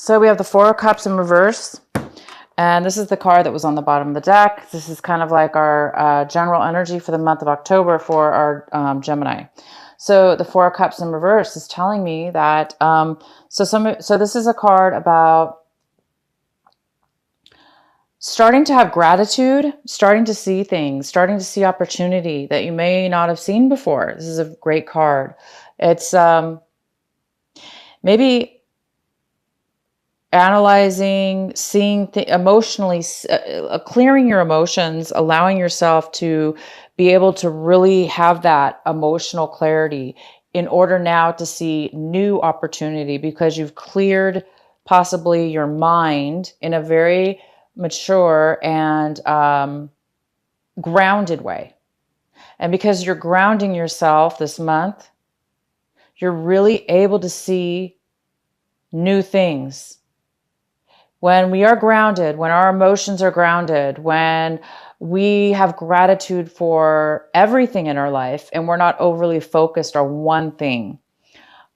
So we have the Four of Cups in reverse. And this is the card that was on the bottom of the deck. This is kind of like our general energy for the month of October for our Gemini. So the Four of Cups in reverse is telling me that, so this is a card about starting to have gratitude, starting to see things, starting to see opportunity that you may not have seen before. This is a great card. It's maybe analyzing, seeing emotionally, clearing your emotions, allowing yourself to be able to really have that emotional clarity in order now to see new opportunity, because you've cleared possibly your mind in a very mature and grounded way. And because you're grounding yourself this month, you're really able to see new things. When we are grounded, when our emotions are grounded, when we have gratitude for everything in our life and we're not overly focused on one thing,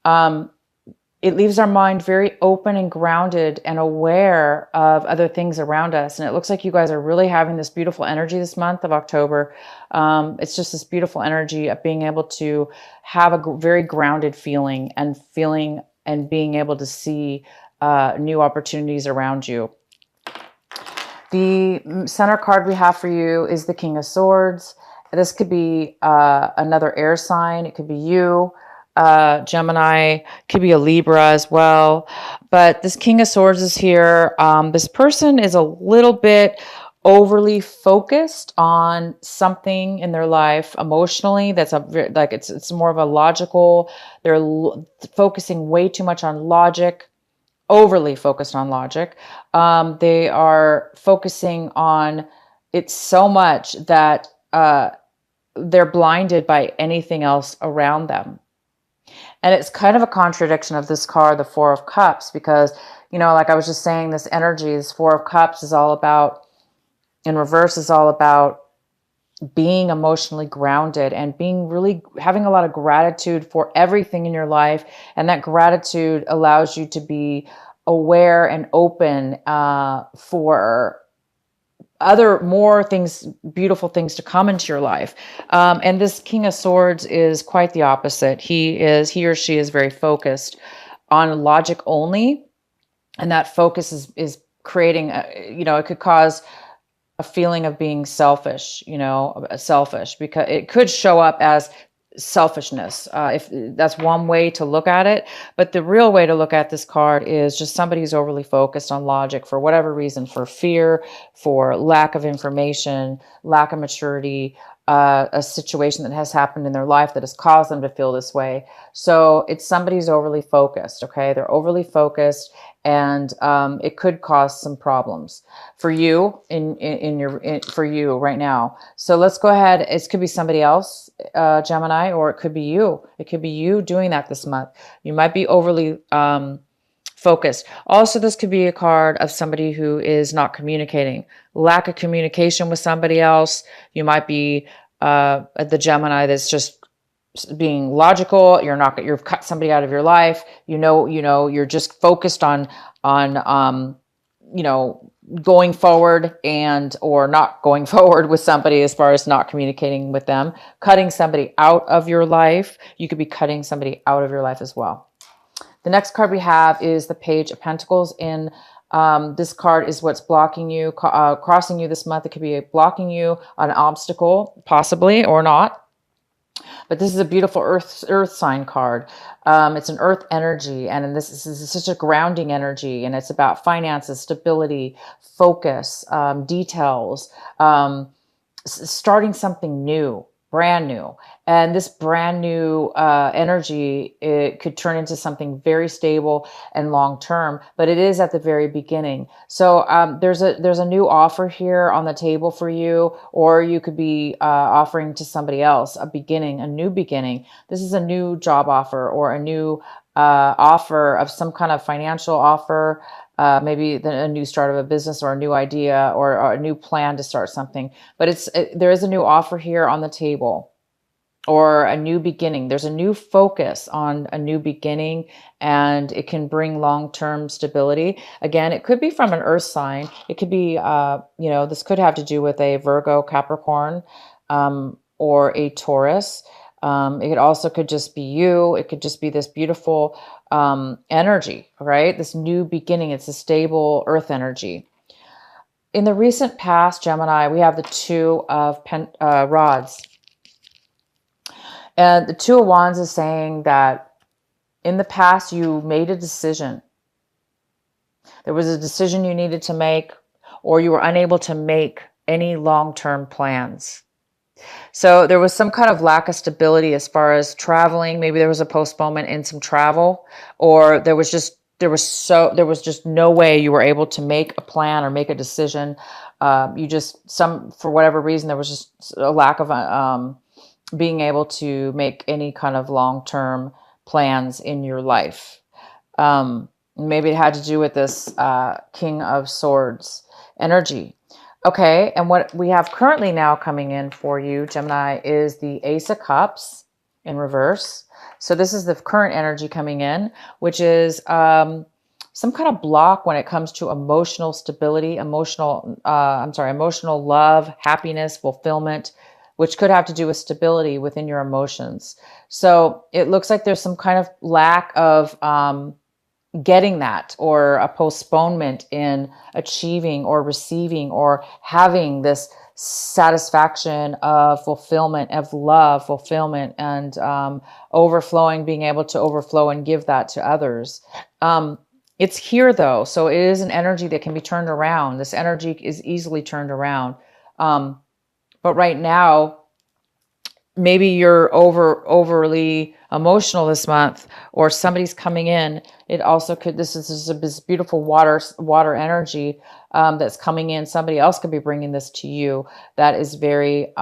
it leaves our mind very open and grounded and aware of other things around us. And it looks like you guys are really having this beautiful energy this month of October. It's just this beautiful energy of being able to have a very grounded feeling and being able to see new opportunities around you. The center card we have for you is the King of Swords. This could be another air sign. It could be you, Gemini, could be a Libra as well. But this King of Swords is here. This person is a little bit overly focused on something in their life emotionally. That's it's more of a logical. They're focusing way too much on logic. Overly focused on logic. They are focusing on it so much that they're blinded by anything else around them. And it's kind of a contradiction of this card, the Four of Cups, because, like I was just saying, this energy, this Four of Cups is all about, in reverse, is all about being emotionally grounded and having a lot of gratitude for everything in your life. And that gratitude allows you to be aware and open for more things, beautiful things to come into your life. And this King of Swords is quite the opposite. He or she is very focused on logic only. And that focus is creating, it could cause a feeling of being selfish, because it could show up as selfishness. If that's one way to look at it, but the real way to look at this card is just somebody who's overly focused on logic for whatever reason, for fear, for lack of information, lack of maturity, a situation that has happened in their life that has caused them to feel this way. So it's somebody who's overly focused. Okay. They're overly focused, and it could cause some problems for you for you right now. So let's go ahead. It could be somebody else, Gemini, or it could be you. It could be you doing that this month. You might be overly focused. Also, this could be a card of somebody who is not communicating, lack of communication with somebody else. You might be the Gemini that's just being logical. You've cut somebody out of your life. You're just focused on going forward or not going forward with somebody, as far as not communicating with them, cutting somebody out of your life. You could be cutting somebody out of your life as well. The next card we have is the Page of Pentacles. In this card is what's blocking you, crossing you this month. It could be blocking you on an obstacle, possibly, or not. But this is a beautiful earth sign card. It's an earth energy, and this is such a grounding energy, and it's about finances, stability, focus, details, starting something new, brand new. And this brand new energy, it could turn into something very stable and long-term, but it is at the very beginning. So there's a new offer here on the table for you, or you could be offering to somebody else a new beginning. This is a new job offer, or a new offer of some kind of financial offer, maybe a new start of a business, or a new idea, or a new plan to start something. But there is a new offer here on the table. or a new beginning. There's a new focus on a new beginning, and it can bring long-term stability. Again, it could be from an earth sign. It could be, this could have to do with a Virgo, Capricorn, or a Taurus. It also could just be you. It could just be this beautiful energy, right? This new beginning. It's a stable earth energy. In the recent past, Gemini, we have the Two of Rods. And the Two of Wands is saying that in the past, you made a decision. There was a decision you needed to make, or you were unable to make any long-term plans. So there was some kind of lack of stability as far as traveling. Maybe there was a postponement in some travel, or there was just no way you were able to make a plan or make a decision. For whatever reason, there was just a lack of being able to make any kind of long-term plans in your life. Maybe it had to do with this King of Swords energy. Okay, and what we have currently now coming in for you, Gemini, is the Ace of Cups in reverse. So this is the current energy coming in, which is some kind of block when it comes to emotional stability, emotional love, happiness, fulfillment, which could have to do with stability within your emotions. So it looks like there's some kind of lack of getting that, or a postponement in achieving or receiving or having this satisfaction of fulfillment, of love, fulfillment, and overflowing, being able to overflow and give that to others. It's here though, so it is an energy that can be turned around. This energy is easily turned around. But right now, maybe you're overly emotional this month, or somebody's coming in. It also could, this is this beautiful water energy that's coming in. Somebody else could be bringing this to you that is very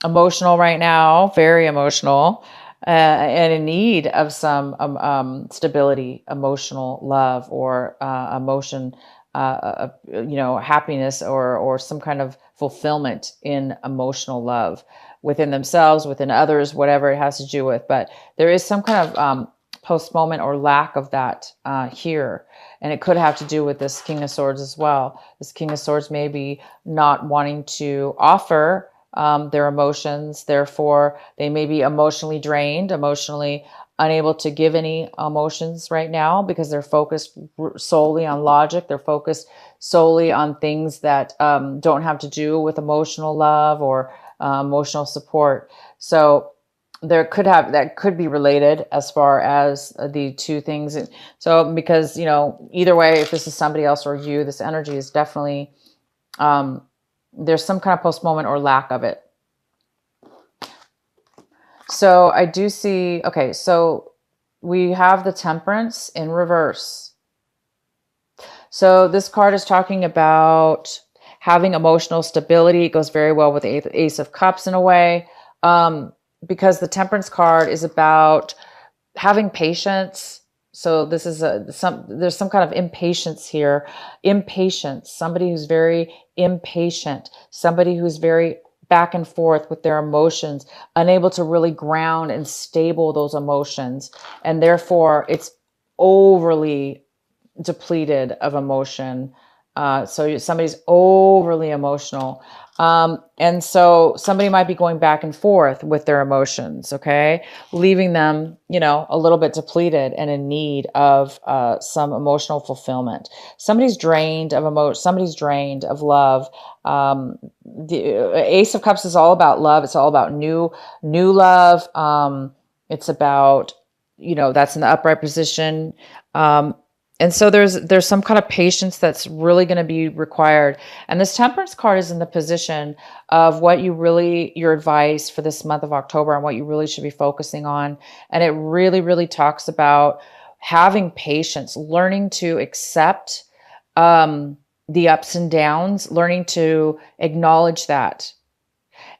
emotional right now, very emotional, and in need of some stability, emotional love, or emotion, happiness, or some kind of fulfillment in emotional love within themselves, within others, whatever it has to do with. But there is some kind of postponement or lack of that here. And it could have to do with this King of Swords as well. This King of Swords may be not wanting to offer their emotions. Therefore, they may be emotionally drained, emotionally unable to give any emotions right now, because they're focused solely on logic. They're focused solely on things that don't have to do with emotional love or emotional support. So that could be related as far as the two things. So because, either way, if this is somebody else or you, this energy is definitely, there's some kind of postponement or lack of it. So I do see, okay, so we have the Temperance in reverse. So this card is talking about having emotional stability. It goes very well with the Ace of Cups in a way, because the Temperance card is about having patience. So this is there's some kind of impatience here. Impatience, somebody who's very impatient, somebody who's very back and forth with their emotions, unable to really ground and stable those emotions. And therefore it's overly depleted of emotion. So somebody's overly emotional. And so somebody might be going back and forth with their emotions, okay? Leaving them, a little bit depleted and in need of some emotional fulfillment. Somebody's drained of emotion. Somebody's drained of love. The Ace of Cups is all about love. It's all about new love. It's about, that's in the upright position. And so there's some kind of patience that's really going to be required. And this Temperance card is in the position of your advice for this month of October and what you really should be focusing on. And it really, really talks about having patience, learning to accept the ups and downs, learning to acknowledge that,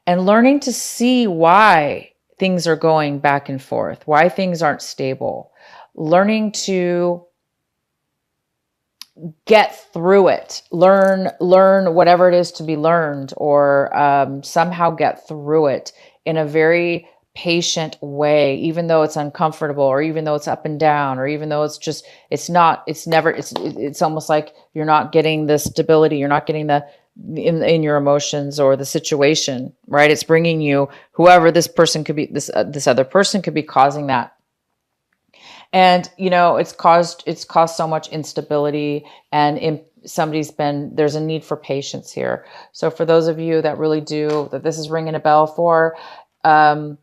and learning to see why things are going back and forth, why things aren't stable, learning to get through it, learn whatever it is to be learned, or somehow get through it in a very patient way, even though it's uncomfortable, or even though it's up and down, or even though it's almost like you're not getting the stability, you're not getting the in your emotions or the situation, right? It's bringing you whoever this person could be, this other person could be causing that. And it's caused so much instability, and there's a need for patience here. So for those of you that really do, that this is ringing a bell for, um,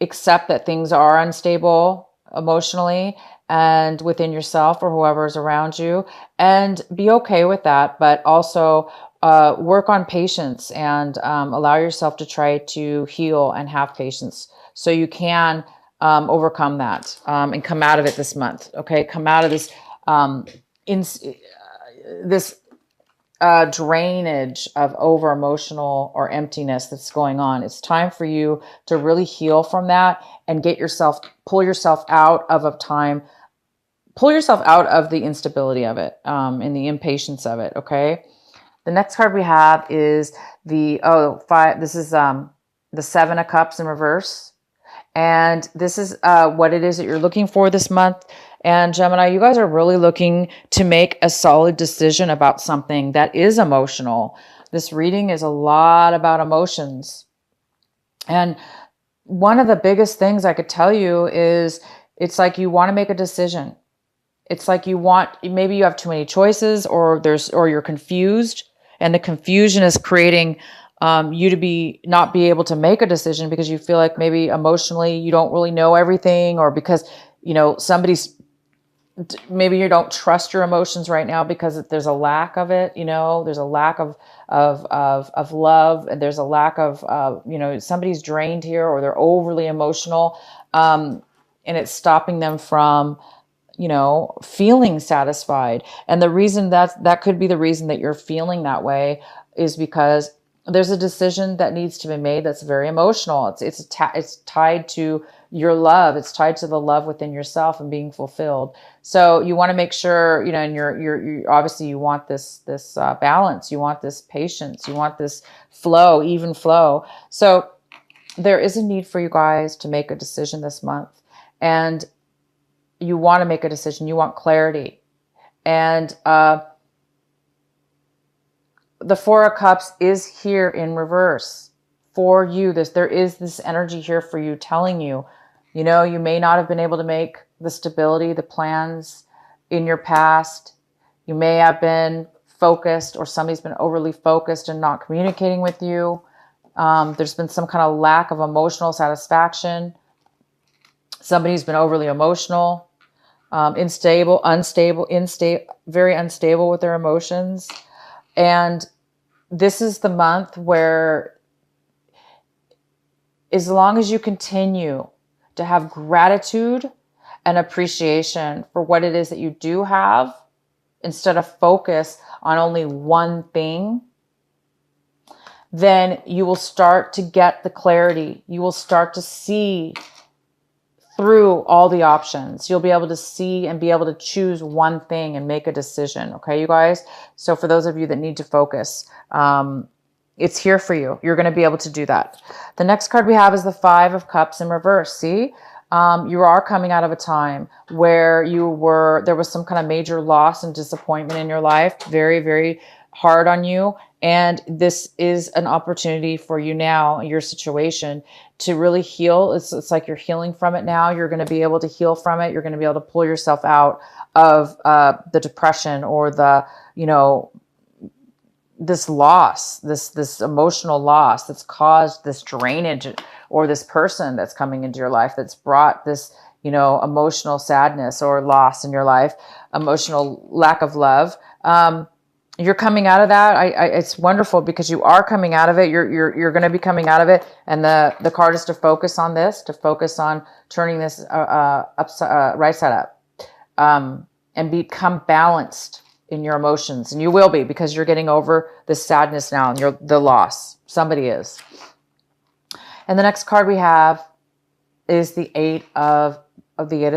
accept that things are unstable emotionally and within yourself or whoever is around you, and be okay with that. But also work on patience, and allow yourself to try to heal and have patience so you can overcome that, and come out of it this month. Okay, come out of this in this drainage of over emotional or emptiness that's going on. It's time for you to really heal from that and pull yourself out of the instability of it, and the impatience of it. Okay. The next card we have is the five. This is the Seven of Cups in reverse. And this is what it is that you're looking for this month. And Gemini, you guys are really looking to make a solid decision about something that is emotional. This reading is a lot about emotions. And one of the biggest things I could tell you is it's like you want to make a decision. It's like maybe you have too many choices, or you're confused, and the confusion is creating you to not be able to make a decision because you feel like maybe emotionally you don't really know everything, or because maybe you don't trust your emotions right now because there's a lack of it. There's a lack of love, and there's a lack of somebody's drained here, or they're overly emotional, and it's stopping them from feeling satisfied. And the reason that could be the reason that you're feeling that way is because there's a decision that needs to be made that's very emotional. It's tied to your love. It's tied to the love within yourself and being fulfilled. So you want to make sure, and you're obviously you want this balance. You want this patience. You want this flow, even flow. So there is a need for you guys to make a decision this month, and you want to make a decision. You want clarity. And the Four of Cups is here in reverse for you. There is this energy here for you, telling you, you may not have been able to make the stability, the plans in your past. You may have been focused, or somebody's been overly focused and not communicating with you. There's been some kind of lack of emotional satisfaction. Somebody's been overly emotional. Very unstable with their emotions. And this is the month where, as long as you continue to have gratitude and appreciation for what it is that you do have, instead of focus on only one thing, then you will start to get the clarity. You will start to see through all the options. You'll be able to see and be able to choose one thing and make a decision. Okay, you guys? So for those of you that need to focus, it's here for you. You're going to be able to do that. The next card we have is the Five of Cups in reverse. See, you are coming out of a time where there was some kind of major loss and disappointment in your life. Very, very hard on you. And this is an opportunity for you now, your situation, to really heal. It's like you're healing from it now. You're going to be able to heal from it. You're going to be able to pull yourself out of the depression, or this loss, this emotional loss that's caused this drainage, or this person that's coming into your life that's brought this, emotional sadness or loss in your life, emotional lack of love. You're coming out of that. It's wonderful because you are coming out of it. You're going to be coming out of it. And the card is to focus on this, to focus on turning this right side up, and become balanced in your emotions. And you will be, because you're getting over the sadness now and the loss. Somebody is. And the next card we have is the Eight of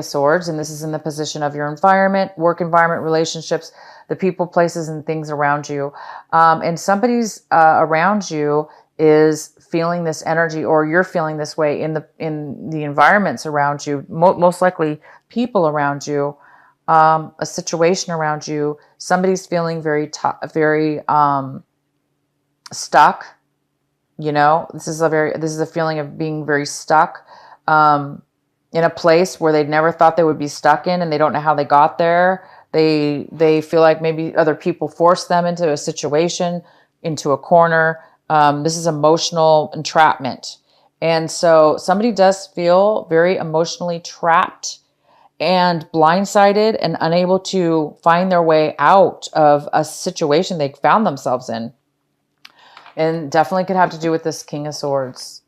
Swords. And this is in the position of your environment, work environment, relationships, the people, places, and things around you. And somebody's around you is feeling this energy, or you're feeling this way in the environments around you, most likely people around you, a situation around you. Somebody's feeling very stuck. You know, this is a feeling of being very stuck in a place where they never thought they would be stuck in, and they don't know how they got there. They feel like maybe other people forced them into a situation, into a corner. This is emotional entrapment. And so somebody does feel very emotionally trapped and blindsided and unable to find their way out of a situation they found themselves in. And definitely could have to do with this King of Swords.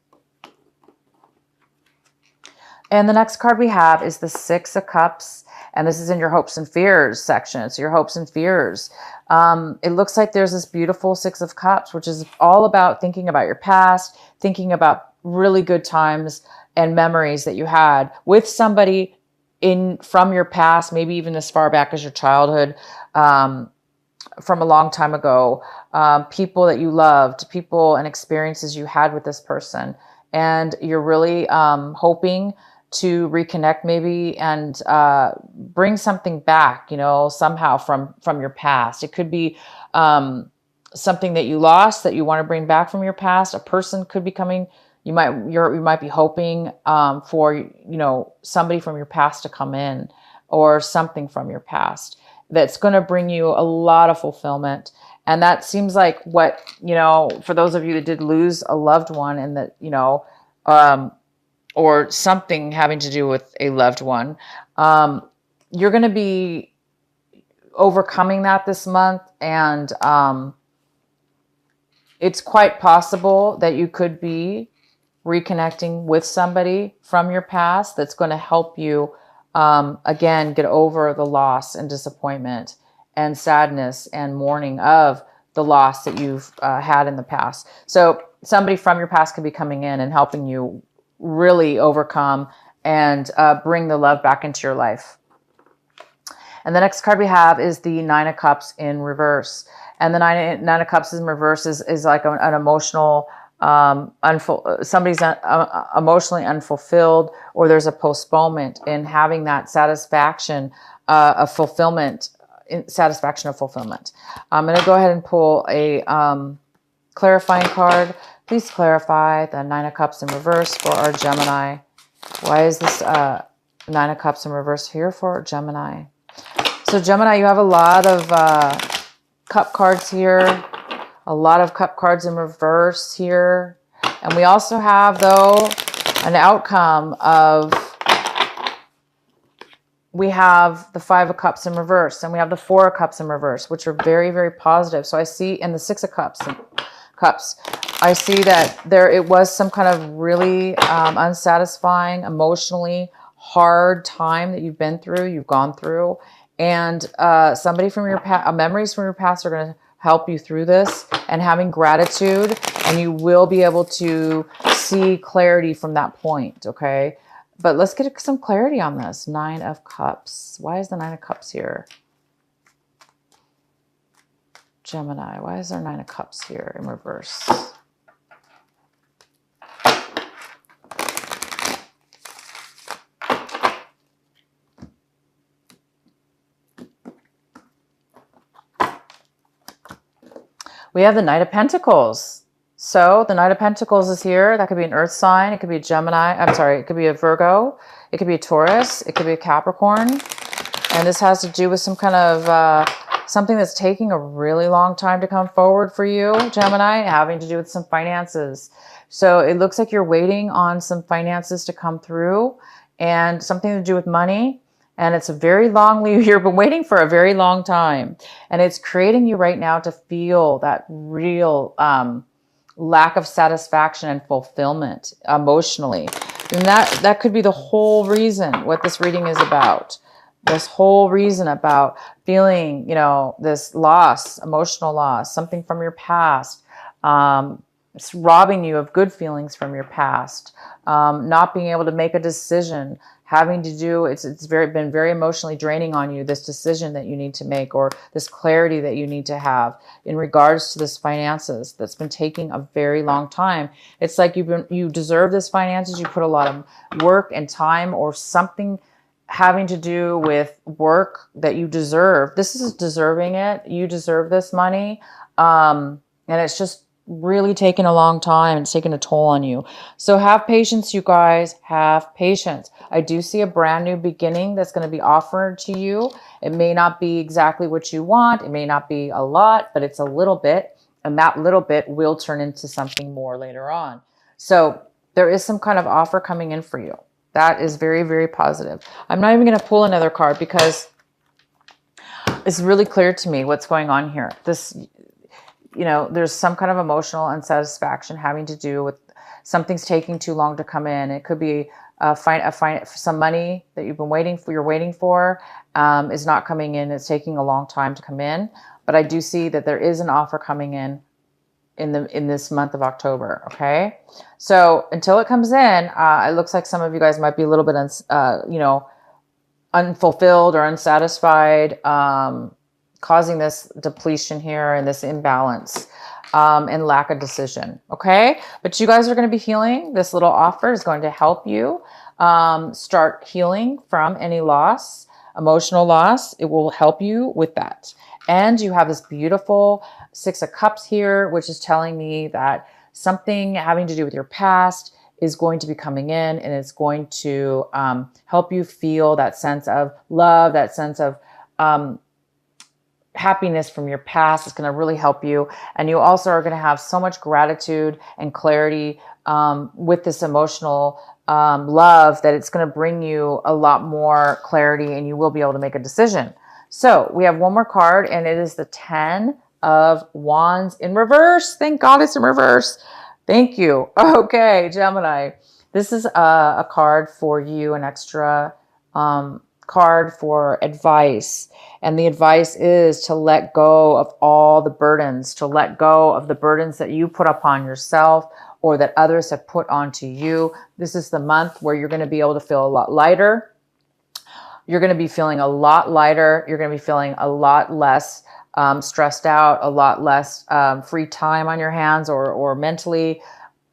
And the next card we have is the Six of Cups. And this is in your hopes and fears section. So your hopes and fears. It looks like there's this beautiful Six of Cups, which is all about thinking about your past, thinking about really good times and memories that you had with somebody from your past, maybe even as far back as your childhood, from a long time ago, people that you loved, people and experiences you had with this person. And you're really hoping to reconnect maybe and bring something back, you know, somehow from your past. It could be something that you lost that you want to bring back from your past. A person could be coming. You might be hoping for, you know, somebody from your past to come in, or something from your past that's going to bring you a lot of fulfillment. And that seems like what, you know, for those of you that did lose a loved one, and that, you know, or something having to do with a loved one, you're going to be overcoming that this month. And it's quite possible that you could be reconnecting with somebody from your past that's going to help you, again, get over the loss and disappointment and sadness and mourning of the loss that you've had in the past. So somebody from your past could be coming in and helping you really overcome and bring the love back into your life. And the next card we have is the Nine of Cups in reverse. And the Nine of Cups in reverse is like an emotional, somebody's emotionally unfulfilled, or there's a postponement in having that satisfaction of fulfillment. I'm going to go ahead and pull a clarifying card. Please clarify the Nine of Cups in reverse for our Gemini. Why is this Nine of Cups in reverse here for Gemini? So Gemini, you have a lot of cup cards here. A lot of cup cards in reverse here. And we also have, though, an outcome of, we have the Five of Cups in reverse, and we have the Four of Cups in reverse, which are very, very positive. So I see in the Six of Cups, I see that it was some kind of really unsatisfying, emotionally hard time that you've gone through. And somebody from your past, memories from your past are going to help you through this, and having gratitude, and you will be able to see clarity from that point, okay? But let's get some clarity on this. Nine of Cups. Why is the Nine of Cups here? Gemini, why is there Nine of Cups here in reverse? We have the Knight of Pentacles. So the Knight of Pentacles is here. That could be an earth sign. It could be a Gemini. I'm sorry. It could be a Virgo. It could be a Taurus. It could be a Capricorn. And this has to do with some kind of something that's taking a really long time to come forward for you, Gemini, having to do with some finances. So it looks like you're waiting on some finances to come through, and something to do with money. And it's a very long, you've been waiting for a very long time. And it's creating you right now to feel that real lack of satisfaction and fulfillment emotionally. And that could be the whole reason what this reading is about. This whole reason about feeling, you know, this loss, emotional loss, something from your past. It's robbing you of good feelings from your past. Not being able to make a decision, having to do, it's been very emotionally draining on you, this decision that you need to make, or this clarity that you need to have in regards to this finances that's been taking a very long time. It's like you deserve this finances. You put a lot of work and time or something having to do with work that you deserve. This is deserving it. You deserve this money. And it's just really taken a long time. It's taken a toll on you. So have patience, you guys. Have patience. I do see a brand new beginning that's going to be offered to you. It may not be exactly what you want. It may not be a lot, but it's a little bit. And that little bit will turn into something more later on. So there is some kind of offer coming in for you. That is very, very positive. I'm not even going to pull another card because it's really clear to me what's going on here. This, you know, there's some kind of emotional unsatisfaction having to do with something's taking too long to come in. It could be some money that you've been waiting for, is not coming in. It's taking a long time to come in. But I do see that there is an offer coming in this month of October. Okay. So until it comes in, it looks like some of you guys might be a little bit, unfulfilled or unsatisfied, causing this depletion here and this imbalance, and lack of decision. Okay. But you guys are going to be healing. This little offer is going to help you, start healing from any loss, emotional loss. It will help you with that. And you have this beautiful 6 of Cups here, which is telling me that something having to do with your past is going to be coming in, and it's going to help you feel that sense of love, that sense of happiness from your past. It's going to really help you. And you also are going to have so much gratitude and clarity with this emotional love that it's going to bring you a lot more clarity, and you will be able to make a decision. So we have one more card, and it is the 10 of Wands in reverse. Thank God it's in reverse. Thank you. Okay, Gemini. This is a card for you, an extra card for advice. And the advice is to let go of all the burdens, to let go of the burdens that you put upon yourself or that others have put onto you. This is the month where you're going to be able to feel a lot lighter. You're going to be feeling a lot lighter. You're going to be feeling a lot less stressed out, a lot less free time on your hands, or mentally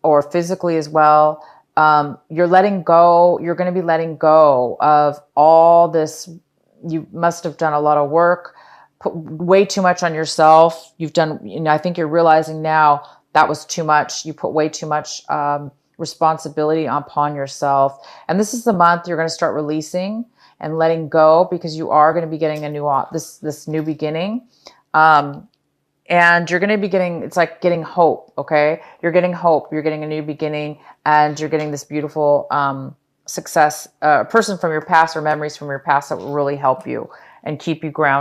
or physically as well. You're letting go. You're going to be letting go of all this. You must have done a lot of work, put way too much on yourself. I think you're realizing now that was too much. You put way too much responsibility upon yourself. And this is the month you're going to start releasing and letting go, because you are going to be getting this new beginning. And you're going to be it's like getting hope. Okay. You're getting hope. You're getting a new beginning, and you're getting this beautiful, success, person from your past or memories from your past that will really help you and keep you grounded.